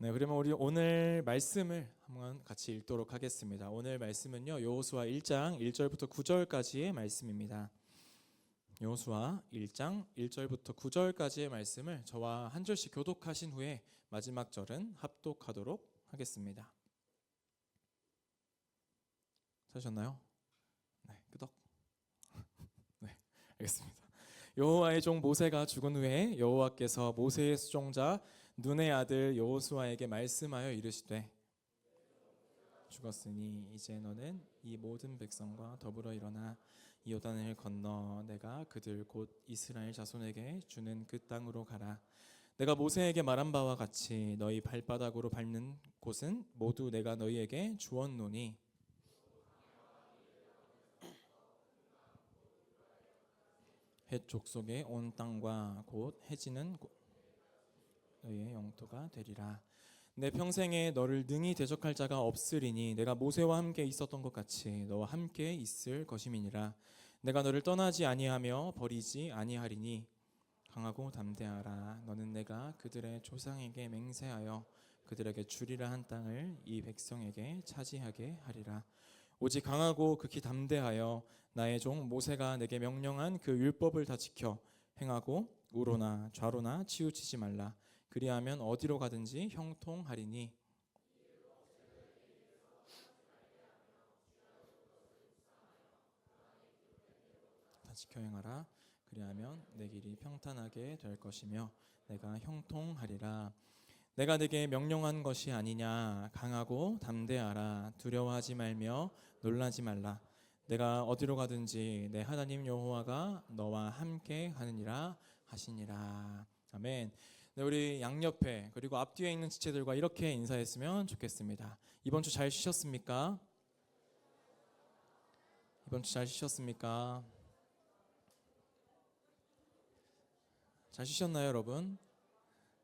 네, 그러면 우리 오늘 말씀을 한번 같이 읽도록 하겠습니다. 오늘 말씀은요, 여호수아 1장 1절부터 9절까지의 말씀입니다. 여호수아 1장 1절부터 9절까지의 말씀을 저와 한 절씩 교독하신 후에 마지막 절은 합독하도록 하겠습니다. 찾으셨나요? 네, 끄덕. 네, 알겠습니다. 여호와의 종 모세가 죽은 후에 여호와께서 모세의 수종자 눈의 아들 여호수아에게 말씀하여 이르시되 죽었으니 이제 너는 이 모든 백성과 더불어 일어나 이 요단을 건너 내가 그들 곧 이스라엘 자손에게 주는 그 땅으로 가라. 내가 모세에게 말한 바와 같이 너희 발바닥으로 밟는 곳은 모두 내가 너희에게 주었노니 헷 족속의 온 땅과 곧 해지는 너희의 영토가 되리라. 내 평생에 너를 능히 대적할 자가 없으리니 내가 모세와 함께 있었던 것 같이 너와 함께 있을 것임이니라. 내가 너를 떠나지 아니하며 버리지 아니하리니 강하고 담대하라. 너는 내가 그들의 조상에게 맹세하여 그들에게 주리라 한 땅을 이 백성에게 차지하게 하리라. 오직 강하고 극히 담대하여 나의 종 모세가 내게 명령한 그 율법을 다 지켜 행하고 우로나 좌로나 치우치지 말라. 그리하면 어디로 가든지 형통하리니 다 지켜 행하라. 그리하면 내 길이 평탄하게 될 것이며 내가 형통하리라. 내가 내게 명령한 것이 아니냐. 강하고 담대하라. 두려워하지 말며 놀라지 말라. 내가 어디로 가든지 내 하나님 여호와가 너와 함께 하느니라 하시니라. 아멘. 네, 우리 양옆에 그리고 앞뒤에 있는 지체들과 이렇게 인사했으면 좋겠습니다. 이번 주 잘 쉬셨습니까? 이번 주 잘 쉬셨습니까? 잘 쉬셨나요, 여러분?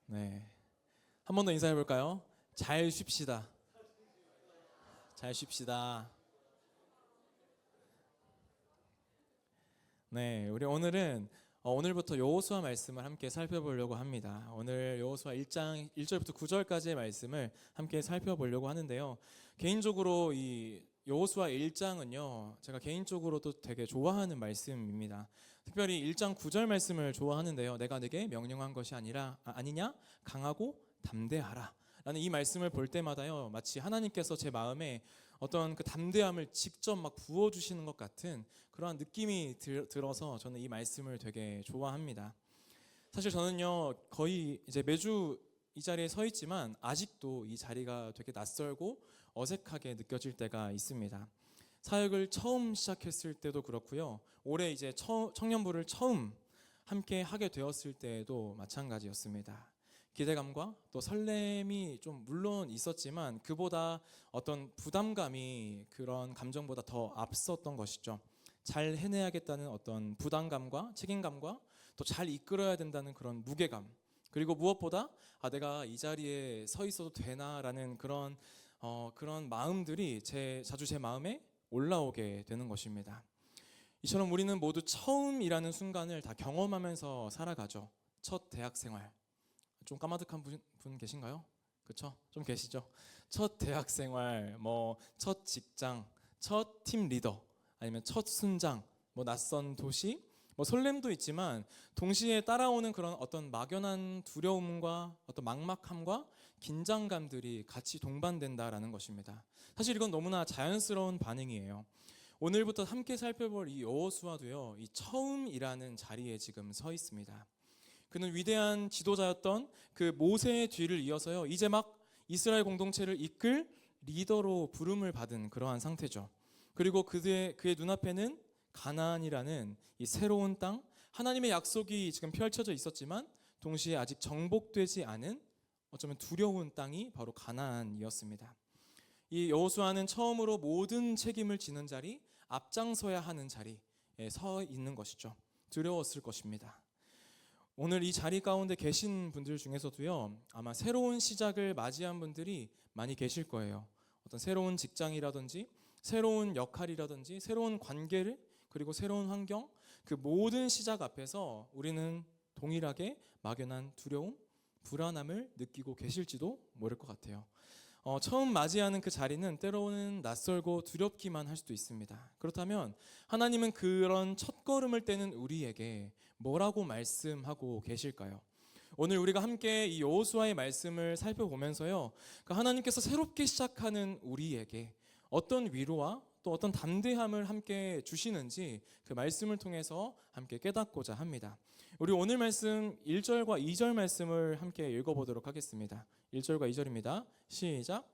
네. 한 번 더 인사해 볼까요? 잘 쉽시다. 잘 쉽시다. 네, 우리 오늘은 오늘부터 여호수아 말씀을 함께 살펴보려고 합니다. 오늘 여호수아 1장 1절부터 9절까지의 말씀을 함께 살펴보려고 하는데요. 개인적으로 이 여호수아 1장은요, 제가 개인적으로도 되게 좋아하는 말씀입니다. 특별히 1장 9절 말씀을 좋아하는데요. 내가 내게 명령한 것이 아니냐? 강하고 담대하라. 라는 이 말씀을 볼 때마다요, 마치 하나님께서 제 마음에 어떤 그 담대함을 직접 막 부어주시는 것 같은 그러한 느낌이 들어서 저는 이 말씀을 되게 좋아합니다. 사실 저는요, 거의 이제 매주 이 자리에 서 있지만 아직도 이 자리가 되게 낯설고 어색하게 느껴질 때가 있습니다. 사역을 처음 시작했을 때도 그렇고요. 올해 이제 청년부를 처음 함께 하게 되었을 때에도 마찬가지였습니다. 기대감과 또 설렘이 좀 물론 있었지만 그보다 어떤 부담감이 그런 감정보다 더 앞섰던 것이죠. 잘 해내야겠다는 어떤 부담감과 책임감과 또 잘 이끌어야 된다는 그런 무게감, 그리고 무엇보다 내가 이 자리에 서 있어도 되나라는 그런 마음들이 자주 제 마음에 올라오게 되는 것입니다. 이처럼 우리는 모두 처음이라는 순간을 다 경험하면서 살아가죠. 첫 대학 생활. 좀 까마득한 분 계신가요? 그렇죠? 좀 계시죠? 첫 대학 생활, 첫 직장, 첫 팀 리더, 아니면 첫 순장, 낯선 도시, 설렘도 있지만 동시에 따라오는 그런 어떤 막연한 두려움과 어떤 막막함과 긴장감들이 같이 동반된다라는 것입니다. 사실 이건 너무나 자연스러운 반응이에요. 오늘부터 함께 살펴볼 이 여호수아도요, 이 처음이라는 자리에 지금 서 있습니다. 그는 위대한 지도자였던 그 모세의 뒤를 이어서요, 이제 막 이스라엘 공동체를 이끌 리더로 부름을 받은 그러한 상태죠. 그리고 그의 눈앞에는 가나안이라는 이 새로운 땅, 하나님의 약속이 지금 펼쳐져 있었지만 동시에 아직 정복되지 않은 어쩌면 두려운 땅이 바로 가나안이었습니다. 이 여호수아는 처음으로 모든 책임을 지는 자리, 앞장서야 하는 자리에 서 있는 것이죠. 두려웠을 것입니다. 오늘 이 자리 가운데 계신 분들 중에서도요, 아마 새로운 시작을 맞이한 분들이 많이 계실 거예요. 어떤 새로운 직장이라든지 새로운 역할이라든지 새로운 관계를, 그리고 새로운 환경, 그 모든 시작 앞에서 우리는 동일하게 막연한 두려움, 불안함을 느끼고 계실지도 모를 것 같아요. 처음 맞이하는 그 자리는 때로는 낯설고 두렵기만 할 수도 있습니다. 그렇다면 하나님은 그런 첫걸음을 떼는 우리에게 뭐라고 말씀하고 계실까요? 오늘 우리가 함께 이 여호수아의 말씀을 살펴보면서요, 하나님께서 새롭게 시작하는 우리에게 어떤 위로와 또 어떤 담대함을 함께 주시는지 그 말씀을 통해서 함께 깨닫고자 합니다. 우리 오늘 말씀 1절과 2절 말씀을 함께 읽어보도록 하겠습니다. 1절과 2절입니다. 시작.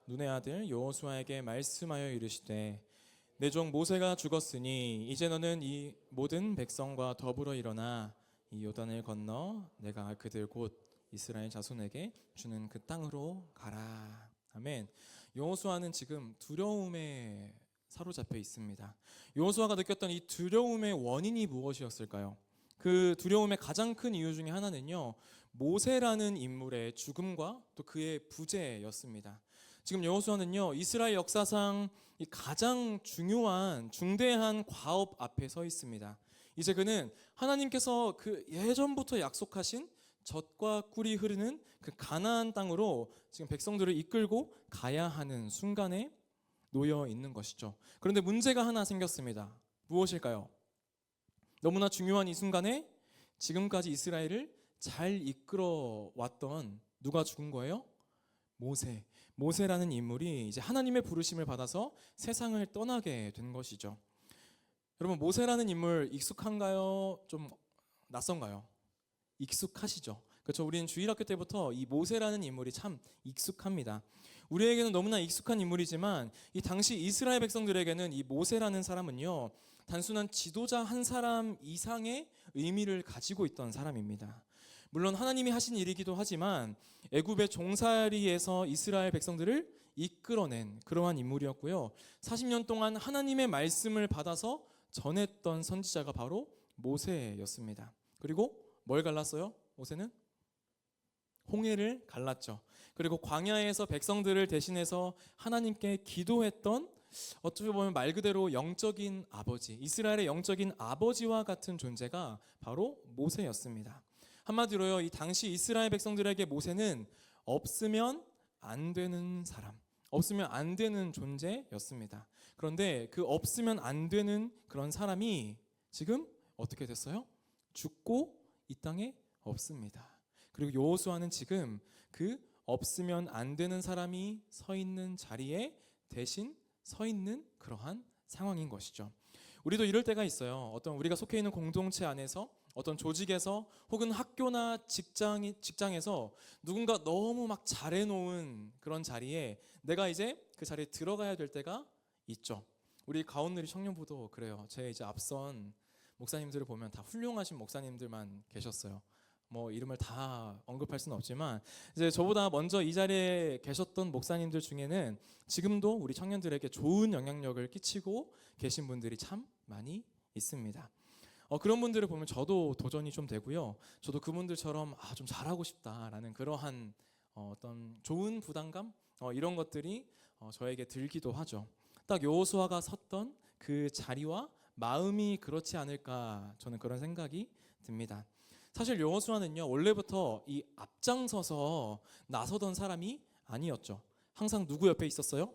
눈의 아들 여호수아에게 말씀하여 이르시되 내 종 모세가 죽었으니 이제 너는 이 모든 백성과 더불어 일어나 이 요단을 건너 내가 그들 곧 이스라엘 자손에게 주는 그 땅으로 가라. 아멘. 여호수아는 지금 두려움에 사로잡혀 있습니다. 여호수아가 느꼈던 이 두려움의 원인이 무엇이었을까요? 그 두려움의 가장 큰 이유 중에 하나는요, 모세라는 인물의 죽음과 또 그의 부재였습니다. 지금 여호수아는요, 이스라엘 역사상 가장 중요한 중대한 과업 앞에 서 있습니다. 이제 그는 하나님께서 그 예전부터 약속하신 젖과 꿀이 흐르는 그 가나안 땅으로 지금 백성들을 이끌고 가야 하는 순간에 놓여 있는 것이죠. 그런데 문제가 하나 생겼습니다. 무엇일까요? 너무나 중요한 이 순간에 지금까지 이스라엘을 잘 이끌어 왔던 누가 죽은 거예요? 모세라는 인물이 이제 하나님의 부르심을 받아서 세상을 떠나게 된 것이죠. 여러분, 모세라는 인물 익숙한가요? 좀 낯선가요? 익숙하시죠? 그렇죠. 우리는 주일학교 때부터 이 모세라는 인물이 참 익숙합니다. 우리에게는 너무나 익숙한 인물이지만 이 당시 이스라엘 백성들에게는 이 모세라는 사람은요, 단순한 지도자 한 사람 이상의 의미를 가지고 있던 사람입니다. 물론 하나님이 하신 일이기도 하지만 애굽의 종살이에서 이스라엘 백성들을 이끌어낸 그러한 인물이었고요. 40년 동안 하나님의 말씀을 받아서 전했던 선지자가 바로 모세였습니다. 그리고 뭘 갈랐어요? 모세는 홍해를 갈랐죠. 그리고 광야에서 백성들을 대신해서 하나님께 기도했던, 어떻게 보면 말 그대로 영적인 아버지, 이스라엘의 영적인 아버지와 같은 존재가 바로 모세였습니다. 한마디로요, 이 당시 이스라엘 백성들에게 모세는 없으면 안 되는 사람, 없으면 안 되는 존재였습니다. 그런데 그 없으면 안 되는 그런 사람이 지금 어떻게 됐어요? 죽고 이 땅에 없습니다. 그리고 여호수아는 지금 그 없으면 안 되는 사람이 서 있는 자리에 대신 서 있는 그러한 상황인 것이죠. 우리도 이럴 때가 있어요. 어떤 우리가 속해 있는 공동체 안에서, 어떤 조직에서, 혹은 학교나 직장에서 누군가 너무 막 잘해놓은 그런 자리에 내가 이제 그 자리에 들어가야 될 때가 있죠. 우리 가온누리 청년부도 그래요. 제 이제 앞선 목사님들을 보면 다 훌륭하신 목사님들만 계셨어요. 뭐 이름을 다 언급할 수는 없지만 이제 저보다 먼저 이 자리에 계셨던 목사님들 중에는 지금도 우리 청년들에게 좋은 영향력을 끼치고 계신 분들이 참 많이 있습니다. 그런 분들을 보면 저도 도전이 좀 되고요. 저도 그분들처럼 좀 잘하고 싶다라는 그러한 어떤 좋은 부담감, 이런 것들이 저에게 들기도 하죠. 딱 여호수아가 섰던 그 자리와 마음이 그렇지 않을까, 저는 그런 생각이 듭니다. 사실 여호수아는요, 원래부터 이 앞장서서 나서던 사람이 아니었죠. 항상 누구 옆에 있었어요?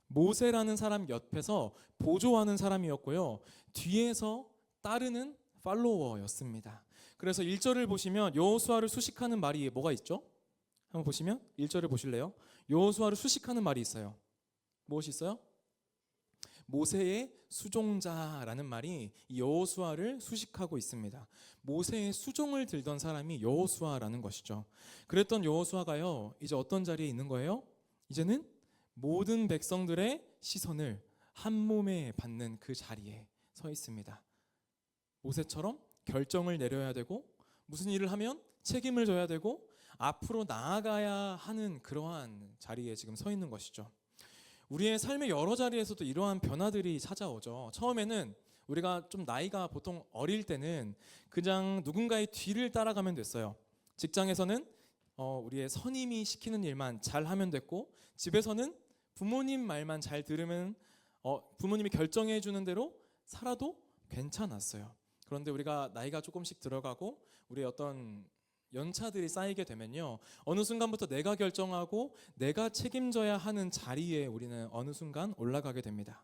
모세라는 사람 옆에서 보조하는 사람이었고요. 뒤에서 따르는 팔로워였습니다. 그래서 1절을 보시면 여호수아를 수식하는 말이 뭐가 있죠? 한번 보시면 1절을 보실래요? 여호수아를 수식하는 말이 있어요. 무엇이 있어요? 모세의 수종자라는 말이 여호수아를 수식하고 있습니다. 모세의 수종을 들던 사람이 여호수아라는 것이죠. 그랬던 여호수아가요, 이제 어떤 자리에 있는 거예요? 이제는 모든 백성들의 시선을 한 몸에 받는 그 자리에 서 있습니다. 모세처럼 결정을 내려야 되고, 무슨 일을 하면 책임을 져야 되고, 앞으로 나아가야 하는 그러한 자리에 지금 서 있는 것이죠. 우리의 삶의 여러 자리에서도 이러한 변화들이 찾아오죠. 처음에는 우리가 좀 나이가 보통 어릴 때는 그냥 누군가의 뒤를 따라가면 됐어요. 직장에서는 우리의 선임이 시키는 일만 잘 하면 됐고, 집에서는 부모님 말만 잘 들으면 부모님이 결정해 주는 대로 살아도 괜찮았어요. 그런데 우리가 나이가 조금씩 들어가고 우리의 어떤 연차들이 쌓이게 되면요, 어느 순간부터 내가 결정하고 내가 책임져야 하는 자리에 우리는 어느 순간 올라가게 됩니다.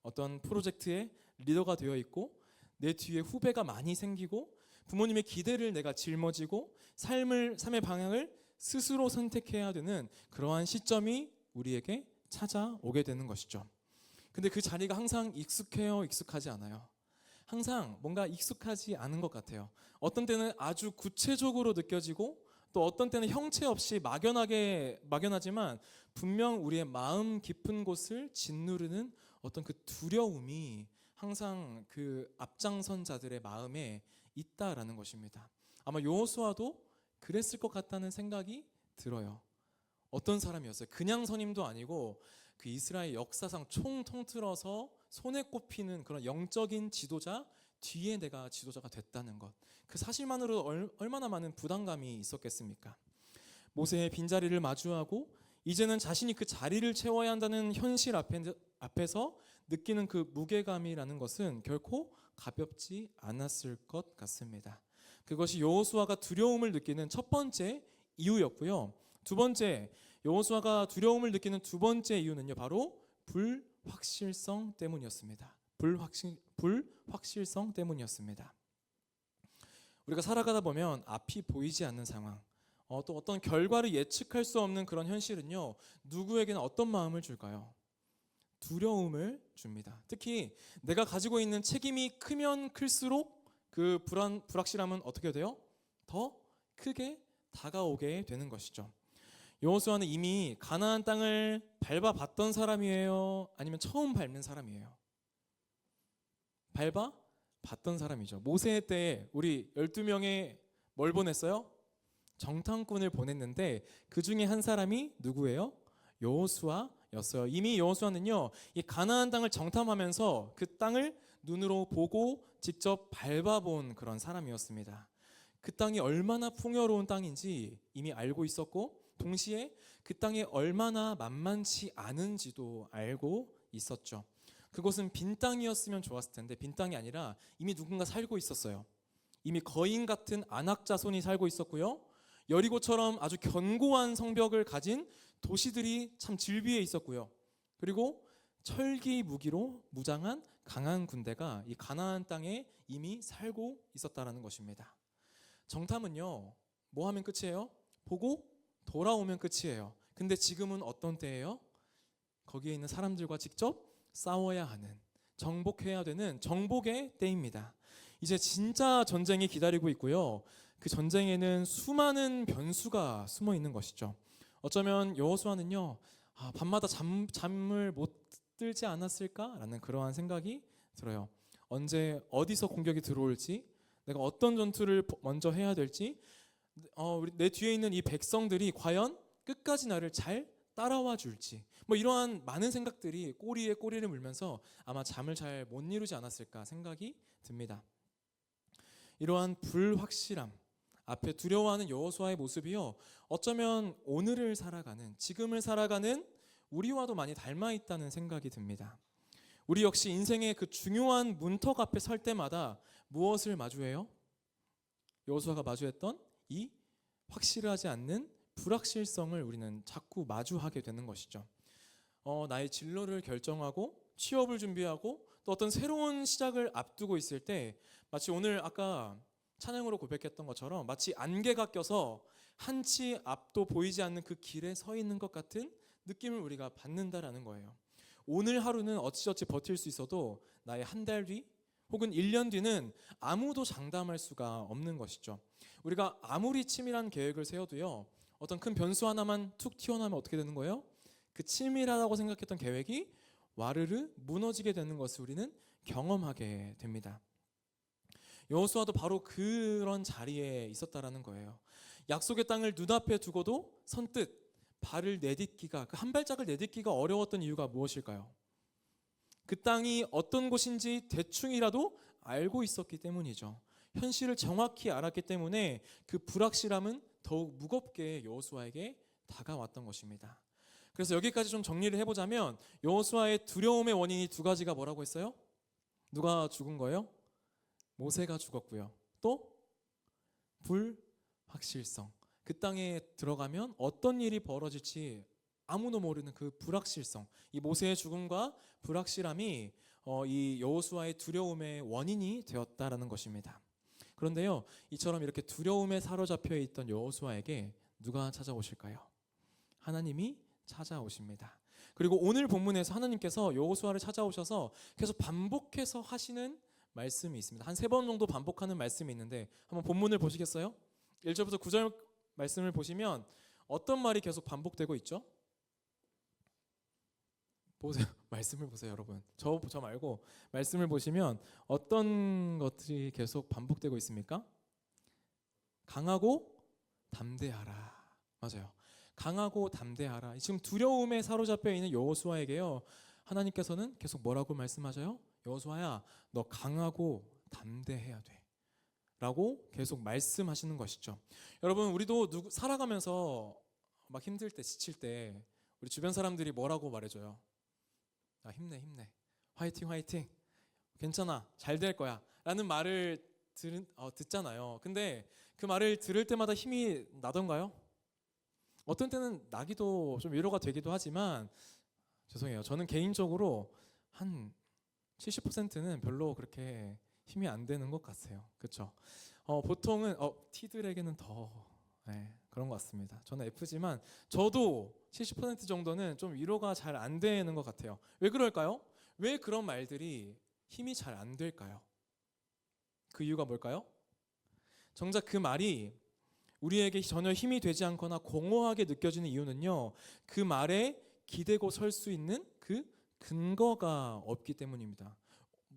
어떤 프로젝트의 리더가 되어 있고 내 뒤에 후배가 많이 생기고 부모님의 기대를 내가 짊어지고 삶의 방향을 스스로 선택해야 되는 그러한 시점이 우리에게 찾아오게 되는 것이죠. 근데 그 자리가 항상 익숙해요, 익숙하지 않아요? 항상 뭔가 익숙하지 않은 것 같아요. 어떤 때는 아주 구체적으로 느껴지고 또 어떤 때는 형체 없이 막연하지만 분명 우리의 마음 깊은 곳을 짓누르는 어떤 그 두려움이 항상 그 앞장선 자들의 마음에 있다라는 것입니다. 아마 여호수아도 그랬을 것 같다는 생각이 들어요. 어떤 사람이었어요? 그냥 선임도 아니고 그 이스라엘 역사상 총 통틀어서 손에 꼽히는 그런 영적인 지도자 뒤에 내가 지도자가 됐다는 것, 그 사실만으로 얼마나 많은 부담감이 있었겠습니까? 모세의 빈자리를 마주하고 이제는 자신이 그 자리를 채워야 한다는 현실 앞에서 느끼는 그 무게감이라는 것은 결코 가볍지 않았을 것 같습니다. 그것이 여호수아가 두려움을 느끼는 첫 번째 이유였고요. 두 번째, 여호수아가 두려움을 느끼는 두 번째 이유는요, 바로 불확실성 때문이었습니다. 불확실성 때문이었습니다. 우리가 살아가다 보면 앞이 보이지 않는 상황, 또 어떤 결과를 예측할 수 없는 그런 현실은요, 누구에게나 어떤 마음을 줄까요? 두려움을 줍니다. 특히 내가 가지고 있는 책임이 크면 클수록 그 불확실함은 어떻게 돼요? 더 크게 다가오게 되는 것이죠. 여호수아는 이미 가나안 땅을 밟아봤던 사람이에요? 아니면 처음 밟는 사람이에요? 밟아봤던 사람이죠. 모세 때 우리 12명의 뭘 보냈어요? 정탐꾼을 보냈는데 그 중에 한 사람이 누구예요? 여호수아였어요. 이미 여호수아는요, 이 가나안 땅을 정탐하면서 그 땅을 눈으로 보고 직접 밟아본 그런 사람이었습니다. 그 땅이 얼마나 풍요로운 땅인지 이미 알고 있었고, 동시에 그 땅이 얼마나 만만치 않은지도 알고 있었죠. 그곳은 빈 땅이었으면 좋았을 텐데 빈 땅이 아니라 이미 누군가 살고 있었어요. 이미 거인 같은 안악 자손이 살고 있었고요. 여리고처럼 아주 견고한 성벽을 가진 도시들이 참 질비해 있었고요. 그리고 철기 무기로 무장한 강한 군대가 이 가나안 땅에 이미 살고 있었다라는 것입니다. 정탐은요, 뭐 하면 끝이에요? 보고 돌아오면 끝이에요. 근데 지금은 어떤 때예요? 거기에 있는 사람들과 직접 싸워야 하는, 정복해야 되는 정복의 때입니다. 이제 진짜 전쟁이 기다리고 있고요. 그 전쟁에는 수많은 변수가 숨어 있는 것이죠. 어쩌면 여호수아는요, 밤마다 잠을 못 들지 않았을까라는 그러한 생각이 들어요. 언제 어디서 공격이 들어올지, 내가 어떤 전투를 먼저 해야 될지, 내 뒤에 있는 이 백성들이 과연 끝까지 나를 잘 따라와 줄지, 뭐 이러한 많은 생각들이 꼬리에 꼬리를 물면서 아마 잠을 잘 못 이루지 않았을까 생각이 듭니다. 이러한 불확실함 앞에 두려워하는 여호수아의 모습이요, 어쩌면 오늘을 살아가는, 지금을 살아가는 우리와도 많이 닮아 있다는 생각이 듭니다. 우리 역시 인생의 그 중요한 문턱 앞에 설 때마다 무엇을 마주해요? 여호수아가 마주했던 이 확실하지 않는 불확실성을 우리는 자꾸 마주하게 되는 것이죠. 나의 진로를 결정하고 취업을 준비하고 또 어떤 새로운 시작을 앞두고 있을 때 마치 오늘 아까 찬양으로 고백했던 것처럼 마치 안개가 껴서 한치 앞도 보이지 않는 그 길에 서 있는 것 같은 느낌을 우리가 받는다라는 거예요. 오늘 하루는 어찌저찌 버틸 수 있어도 나의 한 달 뒤 혹은 1년 뒤는 아무도 장담할 수가 없는 것이죠. 우리가 아무리 치밀한 계획을 세워도요, 어떤 큰 변수 하나만 툭 튀어나오면 어떻게 되는 거예요? 그 치밀하다고 생각했던 계획이 와르르 무너지게 되는 것을 우리는 경험하게 됩니다. 여호수아도 바로 그런 자리에 있었다라는 거예요. 약속의 땅을 눈앞에 두고도 선뜻 발을 내딛기가, 그 한 발짝을 내딛기가 어려웠던 이유가 무엇일까요? 그 땅이 어떤 곳인지 대충이라도 알고 있었기 때문이죠. 현실을 정확히 알았기 때문에 그 불확실함은 더욱 무겁게 여호수아에게 다가왔던 것입니다. 그래서 여기까지 좀 정리를 해보자면 여호수아의 두려움의 원인이 두 가지가 뭐라고 했어요? 누가 죽은 거예요? 모세가 죽었고요. 또 불확실성. 그 땅에 들어가면 어떤 일이 벌어질지 아무도 모르는 그 불확실성. 이 모세의 죽음과 불확실함이 이 여호수아의 두려움의 원인이 되었다라는 것입니다. 그런데요, 이처럼 이렇게 두려움에 사로잡혀 있던 여호수아에게 누가 찾아오실까요? 하나님이 찾아오십니다. 그리고 오늘 본문에서 하나님께서 여호수아를 찾아오셔서 계속 반복해서 하시는 말씀이 있습니다. 한 3번 정도 반복하는 말씀이 있는데 한번 본문을 보시겠어요? 1절부터 9절 말씀을 보시면 어떤 말이 계속 반복되고 있죠? 보세요. 말씀을 보세요, 여러분. 저 말고 말씀을 보시면 어떤 것들이 계속 반복되고 있습니까? 강하고 담대하라. 맞아요. 강하고 담대하라. 지금 두려움에 사로잡혀 있는 여호수아에게요, 하나님께서는 계속 뭐라고 말씀하셔요? 여호수아야, 너 강하고 담대해야 돼 라고 계속 말씀하시는 것이죠. 여러분, 우리도 살아가면서 막 힘들 때, 지칠 때 우리 주변 사람들이 뭐라고 말해줘요? 야, 힘내, 화이팅, 괜찮아, 잘 될 거야 라는 말을 듣잖아요. 근데 그 말을 들을 때마다 힘이 나던가요? 어떤 때는 나기도 좀 위로가 되기도 하지만, 죄송해요, 저는 개인적으로 한 70%는 별로 그렇게 힘이 안 되는 것 같아요. 그렇죠? 보통은 T들에게는 더 그런 것 같습니다. 저는 F지만 저도 70% 정도는 좀 위로가 잘 안 되는 것 같아요. 왜 그럴까요? 왜 그런 말들이 힘이 잘 안 될까요? 그 이유가 뭘까요? 정작 그 말이 우리에게 전혀 힘이 되지 않거나 공허하게 느껴지는 이유는요, 그 말에 기대고 설 수 있는 그 근거가 없기 때문입니다.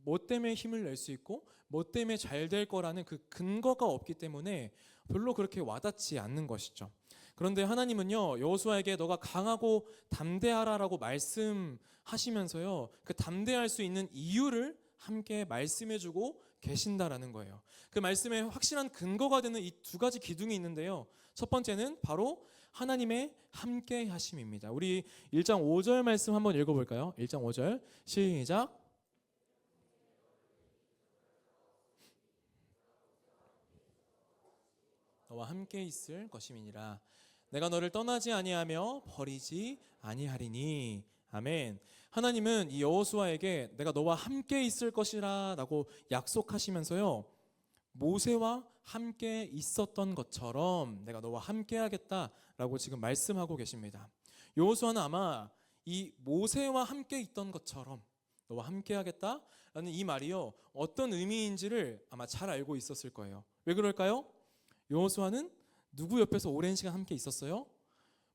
뭐 때문에 힘을 낼 수 있고 뭐 때문에 잘 될 거라는 그 근거가 없기 때문에 별로 그렇게 와닿지 않는 것이죠. 그런데 하나님은요, 여호수아에게 너가 강하고 담대하라라고 말씀하시면서요, 그 담대할 수 있는 이유를 함께 말씀해주고 계신다라는 거예요. 그 말씀에 확실한 근거가 되는 이 2가지 기둥이 있는데요, 첫 번째는 바로 하나님의 함께 하심입니다. 우리 1장 5절 말씀 한번 읽어볼까요? 1장 5절 시작. 너와 함께 있을 것임이니라. 내가 너를 떠나지 아니하며 버리지 아니하리니. 아멘. 하나님은 이 여호수아에게 내가 너와 함께 있을 것이라 라고 약속하시면서요, 모세와 함께 있었던 것처럼 내가 너와 함께 하겠다라고 지금 말씀하고 계십니다. 여호수아는 아마 이 모세와 함께 있던 것처럼 너와 함께 하겠다라는 이 말이요, 어떤 의미인지를 아마 잘 알고 있었을 거예요. 왜 그럴까요? 여호수아는 누구 옆에서 오랜 시간 함께 있었어요?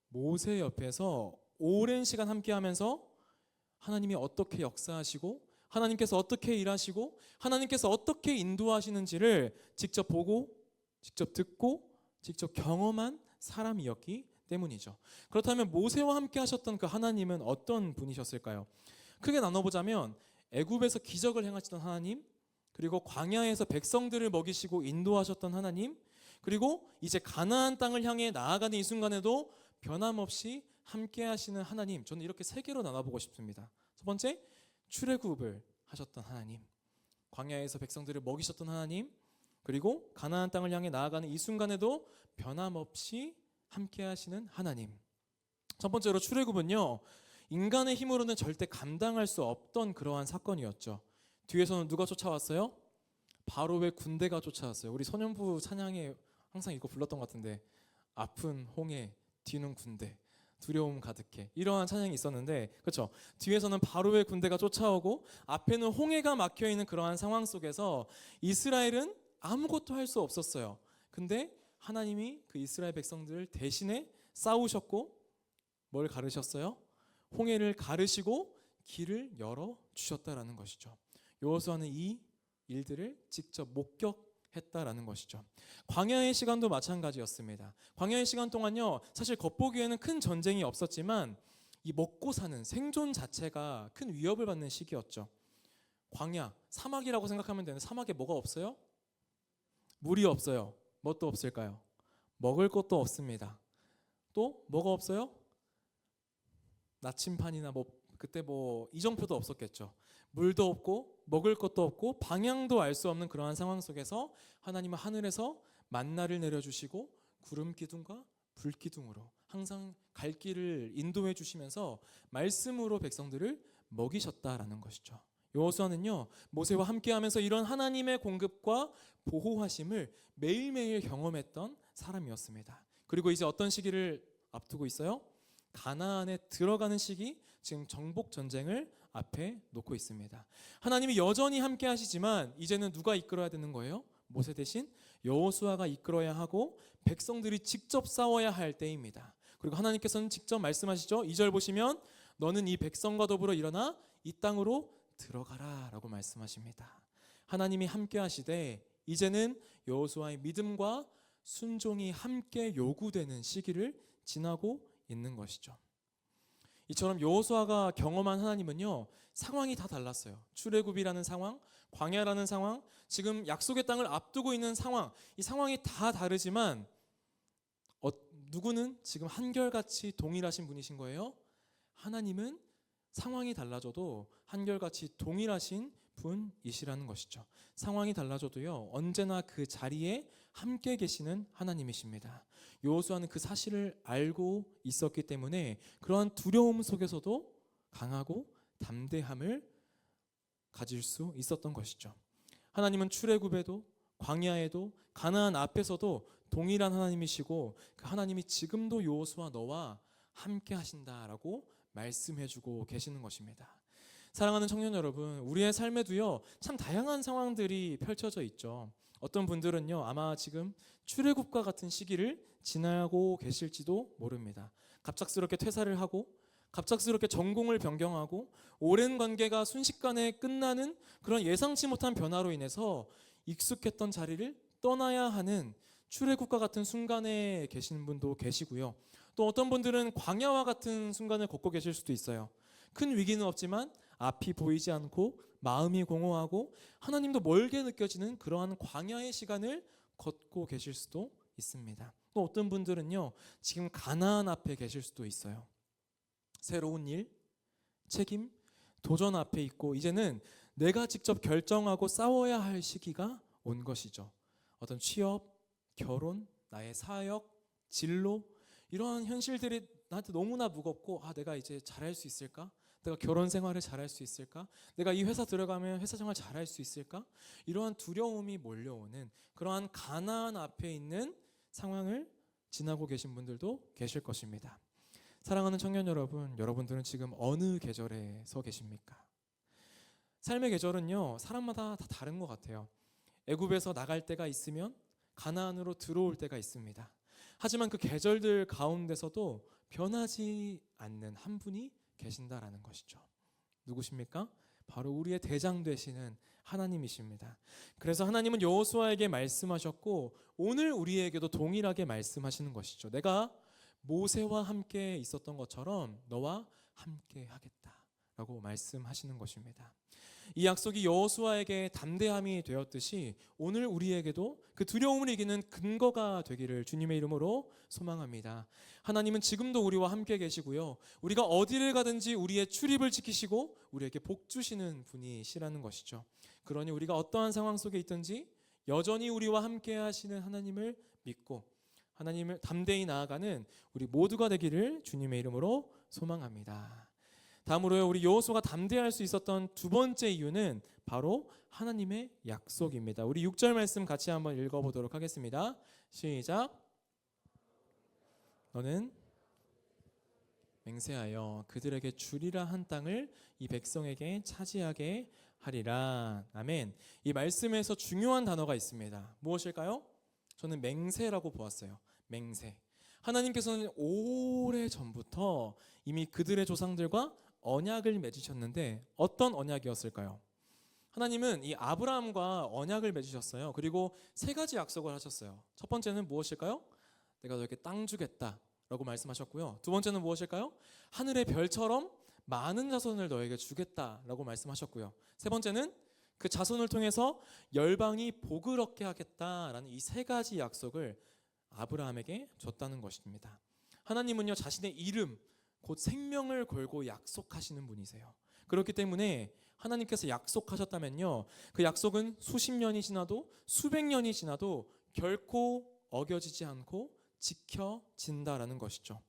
모세 옆에서 오랜 시간 함께 하면서 하나님이 어떻게 역사하시고 하나님께서 어떻게 일하시고 하나님께서 어떻게 인도하시는지를 직접 보고 직접 듣고 직접 경험한 사람이었기 때문이죠. 그렇다면 모세와 함께 하셨던 그 하나님은 어떤 분이셨을까요? 크게 나눠보자면 애굽에서 기적을 행하시던 하나님, 그리고 광야에서 백성들을 먹이시고 인도하셨던 하나님, 그리고 이제 가나안 땅을 향해 나아가는 이 순간에도 변함없이 함께 하시는 하나님, 저는 이렇게 3개로 나눠보고 싶습니다. 첫 번째, 출애굽을 하셨던 하나님, 광야에서 백성들을 먹이셨던 하나님, 그리고 가나안 땅을 향해 나아가는 이 순간에도 변함없이 함께 하시는 하나님. 첫 번째로 출애굽은요, 인간의 힘으로는 절대 감당할 수 없던 그러한 사건이었죠. 뒤에서는 누가 쫓아왔어요? 바로의 군대가 쫓아왔어요. 우리 소년부 찬양에 항상 이거 불렀던 것 같은데, 앞은 홍해 뒤는 군대 두려움 가득해, 이러한 찬양이 있었는데, 그렇죠? 뒤에서는 바로의 군대가 쫓아오고 앞에는 홍해가 막혀있는 그러한 상황 속에서 이스라엘은 아무것도 할 수 없었어요. 근데 하나님이 그 이스라엘 백성들을 대신에 싸우셨고 뭘 가르셨어요? 홍해를 가르시고 길을 열어주셨다라는 것이죠. 여호수아는 이 일들을 직접 목격했다라는 것이죠. 광야의 시간도 마찬가지였습니다. 광야의 시간 동안요, 사실 겉보기에는 큰 전쟁이 없었지만 이 먹고 사는 생존 자체가 큰 위협을 받는 시기였죠. 광야, 사막이라고 생각하면 되는데 사막에 뭐가 없어요? 물이 없어요. 뭣도 없을까요? 먹을 것도 없습니다. 또 뭐가 없어요? 나침판이나 그때 이정표도 없었겠죠. 물도 없고 먹을 것도 없고 방향도 알 수 없는 그러한 상황 속에서 하나님은 하늘에서 만나를 내려주시고 구름 기둥과 불 기둥으로 항상 갈 길을 인도해 주시면서 말씀으로 백성들을 먹이셨다라는 것이죠. 여호수아는요, 모세와 함께하면서 이런 하나님의 공급과 보호하심을 매일매일 경험했던 사람이었습니다. 그리고 이제 어떤 시기를 앞두고 있어요? 가나안에 들어가는 시기, 지금 정복 전쟁을 앞에 놓고 있습니다. 하나님이 여전히 함께 하시지만 이제는 누가 이끌어야 되는 거예요? 모세 대신 여호수아가 이끌어야 하고 백성들이 직접 싸워야 할 때입니다. 그리고 하나님께서는 직접 말씀하시죠. 2절 보시면 너는 이 백성과 더불어 일어나 이 땅으로 들어가라 라고 말씀하십니다. 하나님이 함께 하시되 이제는 여호수아의 믿음과 순종이 함께 요구되는 시기를 지나고 있는 것이죠. 이처럼 여호수아가 경험한 하나님은요, 상황이 다 달랐어요. 출애굽이라는 상황, 광야라는 상황, 지금 약속의 땅을 앞두고 있는 상황, 이 상황이 다 다르지만 누구는 지금 한결같이 동일하신 분이신 거예요. 하나님은 상황이 달라져도 한결같이 동일하신 분이시라는 것이죠. 상황이 달라져도요, 언제나 그 자리에 함께 계시는 하나님이십니다. 여호수아는 그 사실을 알고 있었기 때문에 그러한 두려움 속에서도 강하고 담대함을 가질 수 있었던 것이죠. 하나님은 출애굽에도 광야에도 가나안 앞에서도 동일한 하나님이시고 그 하나님이 지금도 여호수아 너와 함께 하신다라고 말씀해주고 계시는 것입니다. 사랑하는 청년 여러분, 우리의 삶에도요 참 다양한 상황들이 펼쳐져 있죠. 어떤 분들은요 아마 지금 출애굽과 같은 시기를 지나고 계실지도 모릅니다. 갑작스럽게 퇴사를 하고 갑작스럽게 전공을 변경하고 오랜 관계가 순식간에 끝나는 그런 예상치 못한 변화로 인해서 익숙했던 자리를 떠나야 하는 출애굽과 같은 순간에 계신 분도 계시고요. 또 어떤 분들은 광야와 같은 순간을 겪고 계실 수도 있어요. 큰 위기는 없지만 앞이 보이지 않고 마음이 공허하고 하나님도 멀게 느껴지는 그러한 광야의 시간을 걷고 계실 수도 있습니다. 또 어떤 분들은요 지금 가나안 앞에 계실 수도 있어요. 새로운 일, 책임, 도전 앞에 있고 이제는 내가 직접 결정하고 싸워야 할 시기가 온 것이죠. 어떤 취업, 결혼, 나의 사역, 진로 이러한 현실들이 나한테 너무나 무겁고 내가 이제 잘할 수 있을까? 내가 결혼 생활을 잘할 수 있을까? 내가 이 회사 들어가면 회사 생활 잘할 수 있을까? 이러한 두려움이 몰려오는 그러한 가나안 앞에 있는 상황을 지나고 계신 분들도 계실 것입니다. 사랑하는 청년 여러분, 여러분들은 지금 어느 계절에 서 계십니까? 삶의 계절은요 사람마다 다 다른 것 같아요. 애굽에서 나갈 때가 있으면 가나안으로 들어올 때가 있습니다. 하지만 그 계절들 가운데서도 변하지 않는 한 분이 계신다라는 것이죠. 누구십니까? 바로 우리의 대장 되시는 하나님이십니다. 그래서 하나님은 여호수아에게 말씀하셨고 오늘 우리에게도 동일하게 말씀하시는 것이죠. 내가 모세와 함께 있었던 것처럼 너와 함께 하겠다라고 말씀하시는 것입니다. 이 약속이 여호수아에게 담대함이 되었듯이 오늘 우리에게도 그 두려움을 이기는 근거가 되기를 주님의 이름으로 소망합니다. 하나님은 지금도 우리와 함께 계시고요. 우리가 어디를 가든지 우리의 출입을 지키시고 우리에게 복 주시는 분이시라는 것이죠. 그러니 우리가 어떠한 상황 속에 있든지 여전히 우리와 함께 하시는 하나님을 믿고 하나님을 담대히 나아가는 우리 모두가 되기를 주님의 이름으로 소망합니다. 다음으로요, 우리 여호수아가 담대할 수 있었던 두 번째 이유는 바로 하나님의 약속입니다. 우리 6절 말씀 같이 한번 읽어보도록 하겠습니다. 시작. 너는 맹세하여 그들에게 주리라 한 땅을 이 백성에게 차지하게 하리라. 아멘. 이 말씀에서 중요한 단어가 있습니다. 무엇일까요? 저는 맹세라고 보았어요. 맹세. 하나님께서는 오래 전부터 이미 그들의 조상들과 언약을 맺으셨는데 어떤 언약이었을까요? 하나님은 이 아브라함과 언약을 맺으셨어요. 그리고 세 가지 약속을 하셨어요. 첫 번째는 무엇일까요? 내가 너에게 땅 주겠다라고 말씀하셨고요. 두 번째는 무엇일까요? 하늘의 별처럼 많은 자손을 너에게 주겠다라고 말씀하셨고요. 세 번째는 그 자손을 통해서 열방이 복을 얻게 하겠다라는 이 세 가지 약속을 아브라함에게 줬다는 것입니다. 하나님은요 자신의 이름 곧 생명을 걸고 약속하시는 분이세요. 그렇기 때문에 하나님께서 약속하셨다면요, 그 약속은 수십 년이 지나도 수백 년이 지나도 결코 어겨지지 않고 지켜진다라는 것이죠.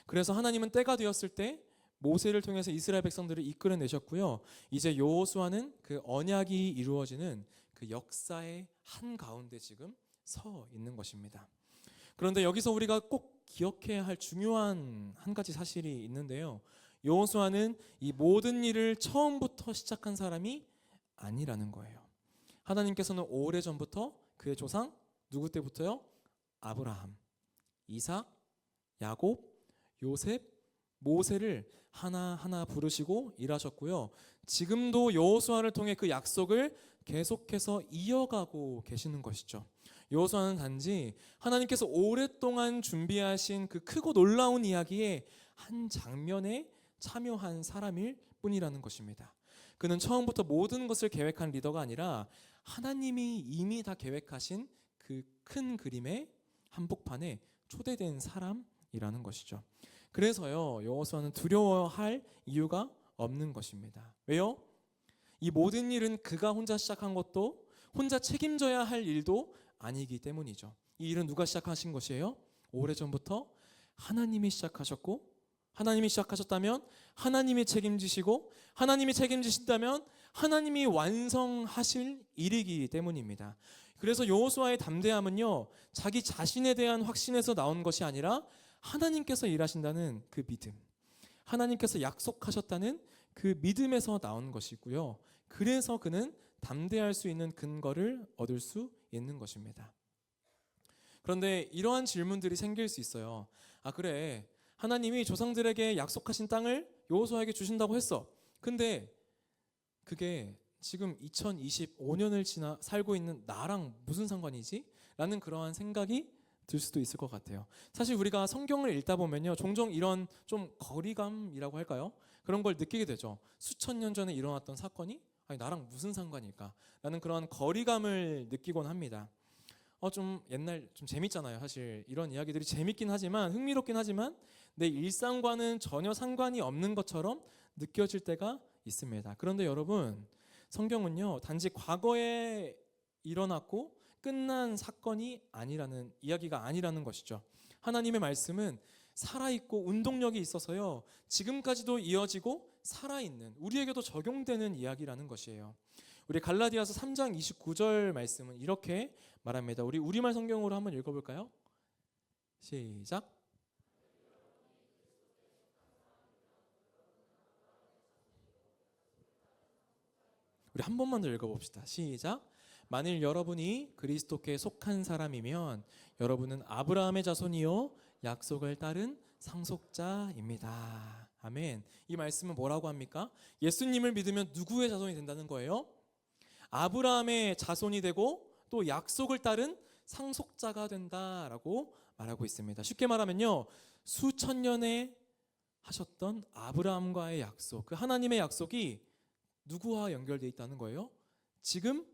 그래서 하나님은 때가 되었을 때 모세를 통해서 이스라엘 백성들을 이끌어내셨고요. 이제 여호수아는 그 언약이 이루어지는 그 역사의 한가운데 지금 서 있는 것입니다. 그런데 여기서 우리가 꼭 기억해야 할 중요한 한 가지 사실이 있는데요. 여호수아는 이 모든 일을 처음부터 시작한 사람이 아니라는 거예요. 하나님께서는 오래전부터 그의 조상 누구 때부터요? 아브라함, 이삭, 야곱, 요셉, 모세를 하나하나 부르시고 일하셨고요. 지금도 여호수아를 통해 그 약속을 계속해서 이어가고 계시는 것이죠. 여호수아는 단지 하나님께서 오랫동안 준비하신 그 크고 놀라운 이야기의 한 장면에 참여한 사람일 뿐이라는 것입니다. 그는 처음부터 모든 것을 계획한 리더가 아니라 하나님이 이미 다 계획하신 그 큰 그림의 한복판에 초대된 사람이라는 것이죠. 그래서요, 여호수아는 두려워할 이유가 없는 것입니다. 왜요? 이 모든 일은 그가 혼자 시작한 것도 혼자 책임져야 할 일도 아니기 때문이죠. 이 일은 누가 시작하신 것이에요? 오래전부터 하나님이 시작하셨고, 하나님이 시작하셨다면 하나님이 책임지시고, 하나님이 책임지신다면 하나님이 완성하실 일이기 때문입니다. 그래서 여호수아의 담대함은요, 자기 자신에 대한 확신에서 나온 것이 아니라 하나님께서 일하신다는 그 믿음, 하나님께서 약속하셨다는 그 믿음에서 나온 것이고요. 그래서 그는 담대할 수 있는 근거를 얻을 수 있는 것입니다. 그런데 이러한 질문들이 생길 수 있어요. 아, 그래, 하나님이 조상들에게 약속하신 땅을 여호수아에게 주신다고 했어. 근데 그게 지금 2025년을 지나 살고 있는 나랑 무슨 상관이지? 라는 그러한 생각이 들 수도 있을 것 같아요. 사실 우리가 성경을 읽다 보면요, 종종 이런 좀 거리감이라고 할까요? 그런 걸 느끼게 되죠. 수천 년 전에 일어났던 사건이 아니, 나랑 무슨 상관일까? 라는 그런 거리감을 느끼곤 합니다. 좀 옛날 좀 재밌잖아요. 사실 이런 이야기들이 재밌긴 하지만, 흥미롭긴 하지만 내 일상과는 전혀 상관이 없는 것처럼 느껴질 때가 있습니다. 그런데 여러분, 성경은요, 단지 과거에 일어났고 끝난 사건이 아니라는 이야기가 아니라는 것이죠. 하나님의 말씀은 살아있고 운동력이 있어서요, 지금까지도 이어지고 살아있는, 우리에게도 적용되는 이야기라는 것이에요. 우리 갈라디아서 3장 29절 말씀은 이렇게 말합니다. 우리 우리말 성경으로 한번 읽어볼까요? 시작. 우리 한 번만 더 읽어봅시다. 시작. 만일 여러분이 그리스도께 속한 사람이면 여러분은 아브라함의 자손이요 약속을 따른 상속자입니다. 아멘. 이 말씀은 뭐라고 합니까? 예수님을 믿으면 누구의 자손이 된다는 거예요? 아브라함의 자손이 되고 또 약속을 따른 상속자가 된다라고 말하고 있습니다. 쉽게 말하면요, 수천 년에 하셨던 아브라함과의 약속, 그 하나님의 약속이 누구와 연결되어 있다는 거예요? 지금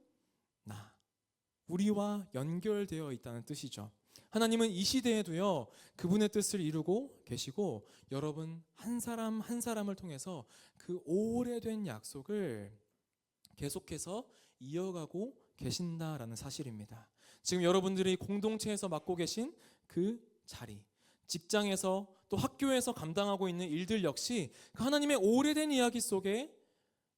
우리와 연결되어 있다는 뜻이죠. 하나님은 이 시대에도요, 그분의 뜻을 이루고 계시고, 여러분 한 사람 한 사람을 통해서 그 오래된 약속을 계속해서 이어가고 계신다라는 사실입니다. 지금 여러분들이 공동체에서 맡고 계신 그 자리, 직장에서 또 학교에서 감당하고 있는 일들 역시 그 하나님의 오래된 이야기 속에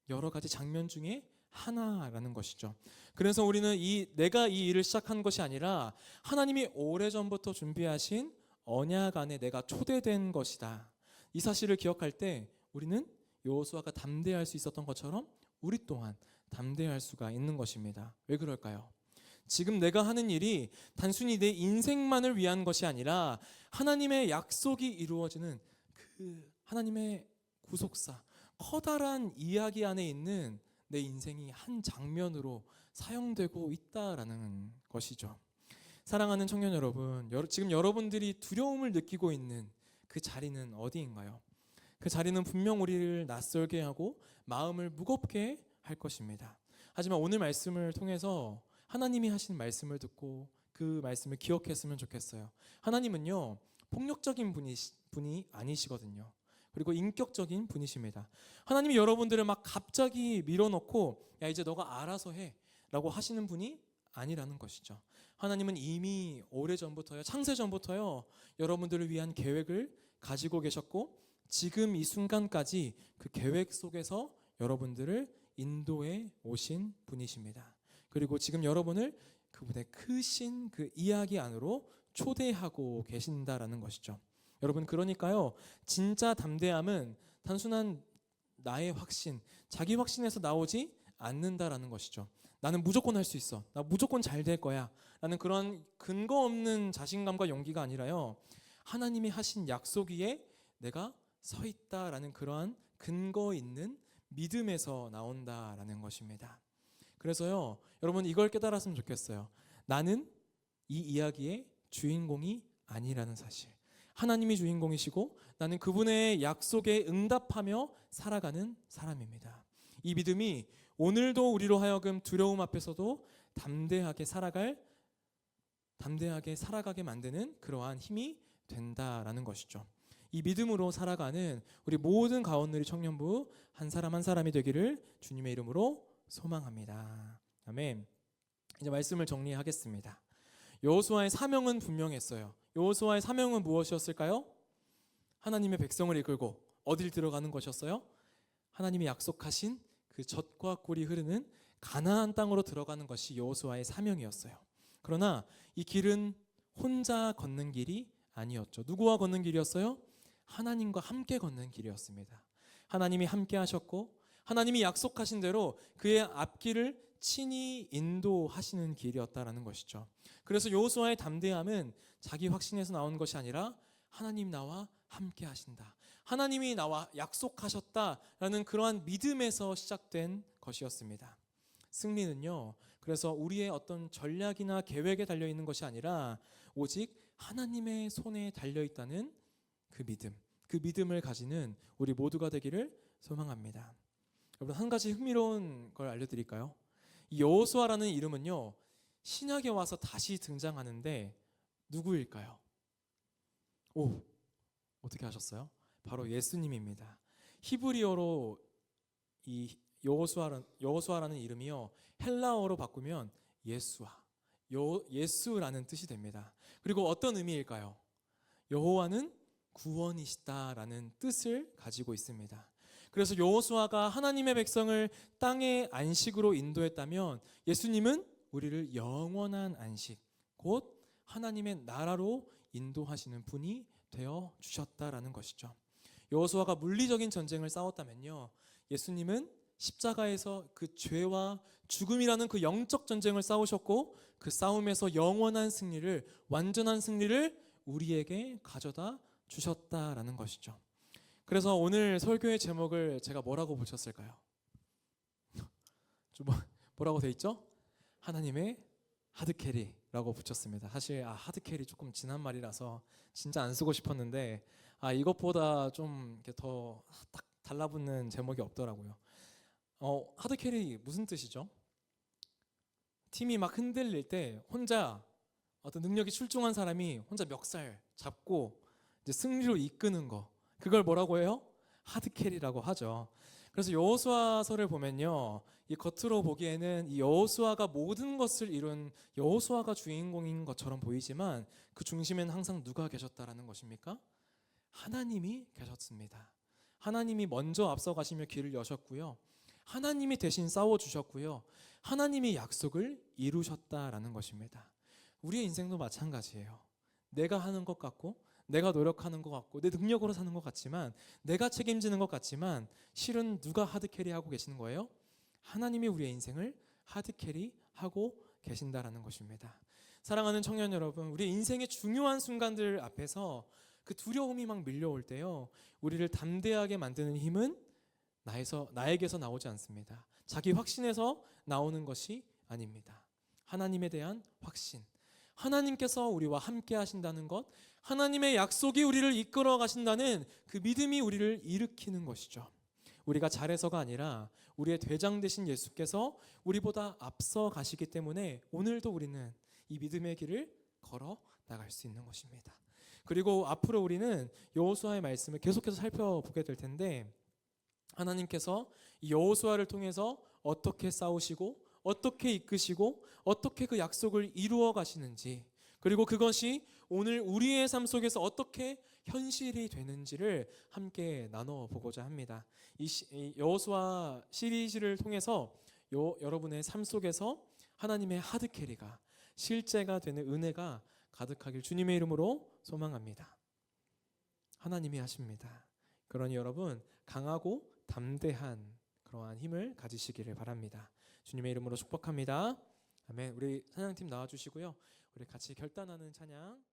여러 가지 장면 중에 하나라는 것이죠. 그래서 우리는 내가 이 일을 시작한 것이 아니라 하나님이 오래전부터 준비하신 언약 안에 내가 초대된 것이다. 이 사실을 기억할 때 우리는 여호수아가 담대할 수 있었던 것처럼 우리 또한 담대할 수가 있는 것입니다. 왜 그럴까요? 지금 내가 하는 일이 단순히 내 인생만을 위한 것이 아니라 하나님의 약속이 이루어지는 그 하나님의 구속사, 커다란 이야기 안에 있는 내 인생이 한 장면으로 사용되고 있다라는 것이죠. 사랑하는 청년 여러분, 지금 여러분들이 두려움을 느끼고 있는 그 자리는 어디인가요? 그 자리는 분명 우리를 낯설게 하고 마음을 무겁게 할 것입니다. 하지만 오늘 말씀을 통해서 하나님이 하신 말씀을 듣고 그 말씀을 기억했으면 좋겠어요. 하나님은요, 폭력적인 분이 아니시거든요. 그리고 인격적인 분이십니다. 하나님이 여러분들을 막 갑자기 밀어넣고 야 이제 너가 알아서 해 라고 하시는 분이 아니라는 것이죠. 하나님은 이미 오래전부터요, 창세전부터요, 여러분들을 위한 계획을 가지고 계셨고 지금 이 순간까지 그 계획 속에서 여러분들을 인도해 오신 분이십니다. 그리고 지금 여러분을 그분의 크신 그 이야기 안으로 초대하고 계신다라는 것이죠. 여러분, 그러니까요, 진짜 담대함은 단순한 나의 확신, 자기 확신에서 나오지 않는다라는 것이죠. 나는 무조건 할 수 있어, 나 무조건 잘 될 거야 라는 그런 근거 없는 자신감과 용기가 아니라요, 하나님이 하신 약속 위에 내가 서 있다라는 그러한 근거 있는 믿음에서 나온다라는 것입니다. 그래서요, 여러분 이걸 깨달았으면 좋겠어요. 나는 이 이야기의 주인공이 아니라는 사실. 하나님이 주인공이시고 나는 그분의 약속에 응답하며 살아가는 사람입니다. 이 믿음이 오늘도 우리로 하여금 두려움 앞에서도 담대하게 살아가게 만드는 그러한 힘이 된다라는 것이죠. 이 믿음으로 살아가는 우리 모든 가온누리 청년부 한 사람 한 사람이 되기를 주님의 이름으로 소망합니다. 아멘. 이제 말씀을 정리하겠습니다. 여호수아의 사명은 분명했어요. 여호수아의 사명은 무엇이었을까요? 하나님의 백성을 이끌고 어딜 들어가는 것이었어요? 하나님이 약속하신 그 젖과 꿀이 흐르는 가나안 땅으로 들어가는 것이 여호수아의 사명이었어요. 그러나 이 길은 혼자 걷는 길이 아니었죠. 누구와 걷는 길이었어요? 하나님과 함께 걷는 길이었습니다. 하나님이 함께 하셨고 하나님이 약속하신 대로 그의 앞길을 친히 인도하시는 길이었다라는 것이죠. 그래서 여호수아의 담대함은 자기 확신에서 나온 것이 아니라 하나님 나와 함께 하신다, 하나님이 나와 약속하셨다라는 그러한 믿음에서 시작된 것이었습니다. 승리는요, 그래서 우리의 어떤 전략이나 계획에 달려있는 것이 아니라 오직 하나님의 손에 달려있다는 그 믿음을 가지는 우리 모두가 되기를 소망합니다. 여러분, 한 가지 흥미로운 걸 알려드릴까요? 이 여호수아라는 이름은요, 신약에 와서 다시 등장하는데 누구일까요? 오, 어떻게 하셨어요? 바로 예수님입니다. 히브리어로 이 여호수아라는 이름이요, 헬라어로 바꾸면 예수라는 뜻이 됩니다. 그리고 어떤 의미일까요? 여호와는 구원이시다라는 뜻을 가지고 있습니다. 그래서 여호수아가 하나님의 백성을 땅의 안식으로 인도했다면 예수님은 우리를 영원한 안식, 곧 하나님의 나라로 인도하시는 분이 되어 주셨다라는 것이죠. 여호수아가 물리적인 전쟁을 싸웠다면요, 예수님은 십자가에서 그 죄와 죽음이라는 그 영적 전쟁을 싸우셨고 그 싸움에서 영원한 승리를, 완전한 승리를 우리에게 가져다 주셨다라는 것이죠. 그래서 오늘 설교의 제목을 제가 뭐라고 붙였을까요? 뭐라고 돼 있죠? 하나님의 하드캐리라고 붙였습니다. 사실 하드캐리 조금 지난 말이라서 진짜 안 쓰고 싶었는데 이것보다 좀 더 딱 달라붙는 제목이 없더라고요. 하드캐리 무슨 뜻이죠? 팀이 막 흔들릴 때 혼자 어떤 능력이 출중한 사람이 혼자 멱살 잡고 이제 승리로 이끄는 거, 그걸 뭐라고 해요? 하드캐리라고 하죠. 그래서 여호수아서를 보면요, 이 겉으로 보기에는 이 여호수아가 모든 것을 이룬 여호수아가 주인공인 것처럼 보이지만 그 중심에는 항상 누가 계셨다라는 것입니까? 하나님이 계셨습니다. 하나님이 먼저 앞서가시며 길을 여셨고요, 하나님이 대신 싸워주셨고요, 하나님이 약속을 이루셨다라는 것입니다. 우리의 인생도 마찬가지예요. 내가 하는 것 같고 내가 노력하는 것 같고 내 능력으로 사는 것 같지만, 내가 책임지는 것 같지만 실은 누가 하드캐리하고 계시는 거예요? 하나님이 우리의 인생을 하드캐리하고 계신다라는 것입니다. 사랑하는 청년 여러분, 우리 인생의 중요한 순간들 앞에서 그 두려움이 막 밀려올 때요, 우리를 담대하게 만드는 힘은 나에게서 나오지 않습니다. 자기 확신에서 나오는 것이 아닙니다. 하나님에 대한 확신, 하나님께서 우리와 함께 하신다는 것, 하나님의 약속이 우리를 이끌어 가신다는 그 믿음이 우리를 일으키는 것이죠. 우리가 잘해서가 아니라 우리의 대장 되신 예수께서 우리보다 앞서 가시기 때문에 오늘도 우리는 이 믿음의 길을 걸어 나갈 수 있는 것입니다. 그리고 앞으로 우리는 여호수아의 말씀을 계속해서 살펴보게 될 텐데 하나님께서 이 여호수아를 통해서 어떻게 싸우시고 어떻게 이끄시고 어떻게 그 약속을 이루어 가시는지, 그리고 그것이 오늘 우리의 삶 속에서 어떻게 현실이 되는지를 함께 나눠보고자 합니다. 이 여호수아 시리즈를 통해서 여러분의 삶 속에서 하나님의 하드캐리가 실제가 되는 은혜가 가득하길 주님의 이름으로 소망합니다. 하나님이 하십니다. 그러니 여러분 강하고 담대한 그러한 힘을 가지시기를 바랍니다. 주님의 이름으로 축복합니다. 아멘. 우리 찬양팀 나와주시고요. 우리 같이 결단하는 찬양